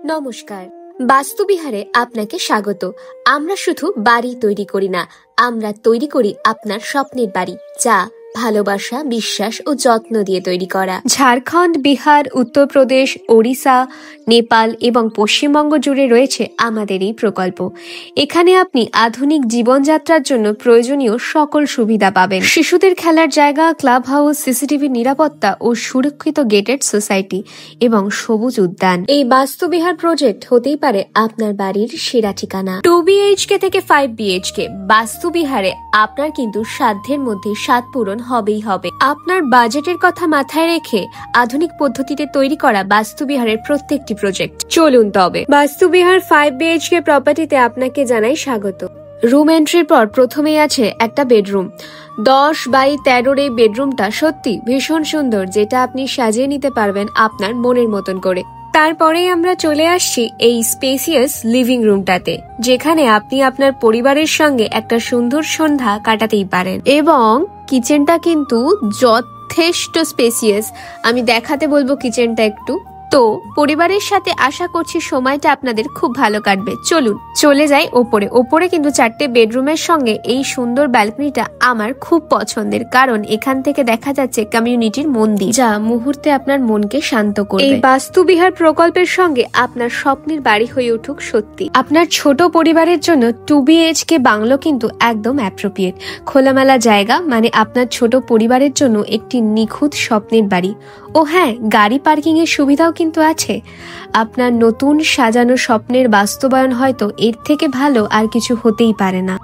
নমস্কার, বাস্তুবিহারে আপনাকে স্বাগত। আমরা শুধু বাড়ি তৈরি করি না, আমরা তৈরি করি আপনার স্বপ্নের বাড়ি, যা ভালোবাসা, বিশ্বাস ও যত্ন দিয়ে তৈরি করা। ঝাড়খণ্ড, বিহার, উত্তরপ্রদেশ, ওড়িশা, নেপাল এবং পশ্চিমবঙ্গ জুড়ে রয়েছে আমাদের এই প্রকল্প। এখানে আপনি আধুনিক জীবনযাত্রার জন্য প্রয়োজনীয় সকল সুবিধা পাবেন। শিশুদের খেলার জায়গা, ক্লাব হাউস, সিসিটিভি নিরাপত্তা ও সুরক্ষিত গেটেড সোসাইটি এবং সবুজ উদ্যান। এই বাস্তুবিহার প্রজেক্ট হতেই পারে আপনার বাড়ির সেরা ঠিকানা। 2 BHK থেকে 5 BHK বাস্তুবিহারে আপনার কিন্তু সাধ্যের মধ্যে স্বাদ পূরণ হবেই হবে। আপনার বাজেটের কথা মাথায় রেখে আধুনিক পদ্ধতিতে তৈরি করা বাস্তুবিহারের প্রত্যেকটি প্রজেক্ট। চলুন তবে বাস্তুবিহার 5 BHK প্রপার্টিতে আপনাকে জানাই স্বাগত। রুম এন্ট্রির পর প্রথমেই আছে একটা বেডরুম। 10x13 এই বেডরুমটা সত্যি ভীষণ সুন্দর, যেটা আপনি সাজিয়ে নিতে পারবেন আপনার মনের মতন করে। তারপরেই আমরা চলে আসছি এই স্পেসিয়াস লিভিং রুমটাতে, যেখানে আপনি আপনার পরিবারের সঙ্গে একটা সুন্দর সন্ধ্যা কাটাতেই পারেন। এবং কিচেনটা কিন্তু যথেষ্ট স্পেসিয়াস। আমি দেখাতে বলবো কিচেনটা একটু। তো পরিবারের সাথে আশা করছি সময়টা আপনাদের খুব ভালো কাটবে। চলুন চলে যাই ওপরে। ওপরে কিন্তু 4টে বেডরুমের সঙ্গে এই সুন্দর ব্যালকনিটা আমার খুব পছন্দের, কারণ এখান থেকে দেখা যাচ্ছে কমিউনিটির মন্দির, যা মুহূর্তে আপনার মনকে শান্ত করবে। এই বাস্তুবিহার প্রকল্পের সঙ্গে আপনার স্বপ্নের বাড়ি হয়ে উঠুক সত্যি। আপনার ছোট পরিবারের জন্য 2 BHK বাংলো কিন্তু একদম অ্যাপ্রোপ্রিয়েট। খোলামেলা জায়গা, মানে আপনার ছোট পরিবারের জন্য একটি নিখুঁত স্বপ্নের বাড়ি। ও হ্যাঁ, গাড়ি পার্কিং এর সুবিধাও কিন্তু আছে। আপনার নতুন সাজানো স্বপ্নের বাস্তবায়ন হয়তো এর থেকে ভালো আর কিছু হতেই পারে না।